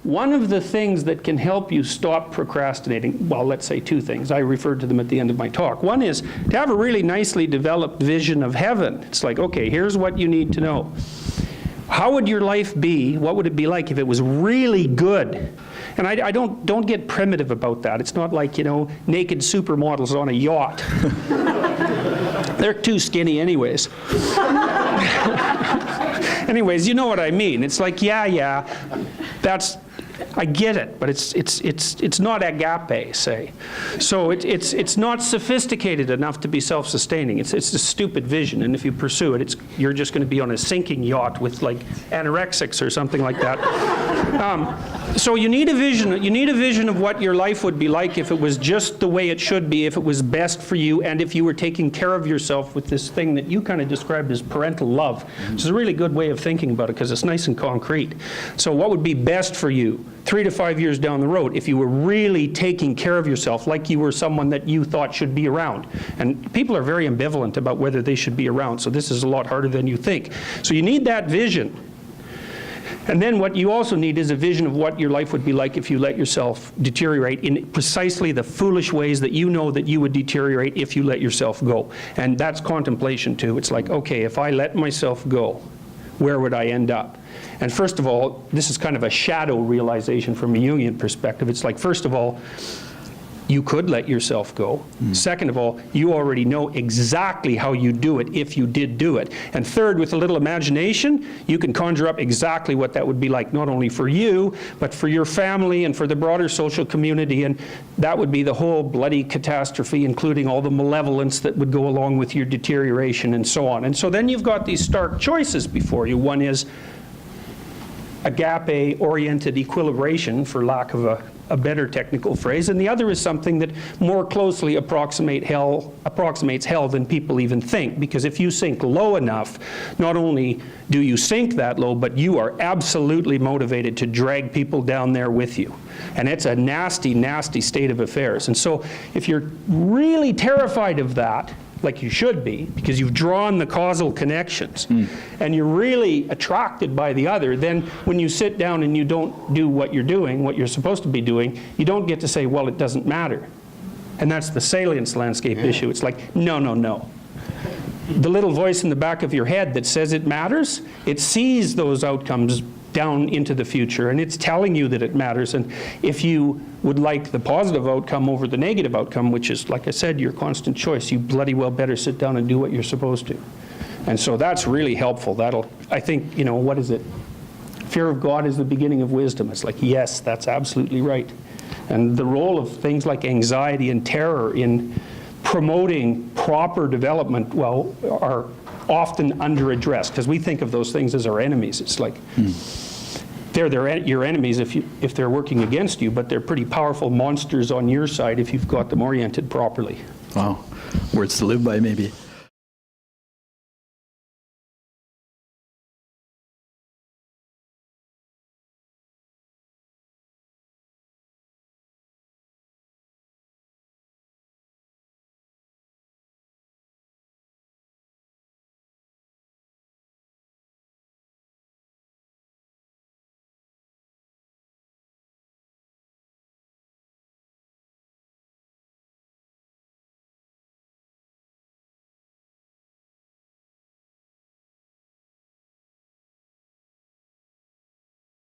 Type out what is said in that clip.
One of the things that can help you stop procrastinating, well, let's say two things. I referred to them at the end of my talk. One is to have a really nicely developed vision of heaven. It's like, okay, here's what you need to know. How would your life be? What would it be like if it was really good? And I don't get primitive about that. It's not like, naked supermodels on a yacht. They're too skinny anyways. Anyways, you know what I mean. It's like, yeah, I get it, but it's not agape, say. So it's not sophisticated enough to be self-sustaining. It's a stupid vision, and if you pursue it, you're just going to be on a sinking yacht with like anorexics or something like that. So you need a vision. You need a vision of what your life would be like if it was just the way it should be, if it was best for you, and if you were taking care of yourself with this thing that you kind of described as parental love. Which is a really good way of thinking about it because it's nice and concrete. So what would be best for you 3 to 5 years down the road if you were really taking care of yourself like you were someone that you thought should be around? And people are very ambivalent about whether they should be around, so this is a lot harder than you think. So you need that vision. And then what you also need is a vision of what your life would be like if you let yourself deteriorate in precisely the foolish ways that you know that you would deteriorate if you let yourself go. And that's contemplation too. It's like, okay, if I let myself go, where would I end up? And first of all, this is kind of a shadow realization from a Jungian perspective. It's like, first of all, you could let yourself go. Second of all, you already know exactly how you do it if you did do it. And third, with a little imagination, you can conjure up exactly what that would be like, not only for you, but for your family and for the broader social community. And that would be the whole bloody catastrophe, including all the malevolence that would go along with your deterioration and so on. And so then you've got these stark choices before you. One is agape-oriented equilibration, for lack of a better technical phrase, and the other is something that more closely approximates hell than people even think, because if you sink low enough, not only do you sink that low, but you are absolutely motivated to drag people down there with you. And it's a nasty, nasty state of affairs. And so if you're really terrified of that, like you should be, because you've drawn the causal connections, and you're really attracted by the other, then when you sit down and you don't do what you're doing, what you're supposed to be doing, you don't get to say, well, it doesn't matter. And that's the salience landscape issue. It's like, no, no, no. The little voice in the back of your head that says it matters, it sees those outcomes down into the future, and it's telling you that it matters. And if you would like the positive outcome over the negative outcome, which is, like I said, your constant choice, you bloody well better sit down and do what you're supposed to. And so that's really helpful. That'll, I think, what is it? Fear of God is the beginning of wisdom. It's like, yes, that's absolutely right. And the role of things like anxiety and terror in promoting proper development, well, are often under-addressed, because we think of those things as our enemies. It's like, they're your enemies if they're working against you, but they're pretty powerful monsters on your side if you've got them oriented properly. Wow. Words to live by, maybe.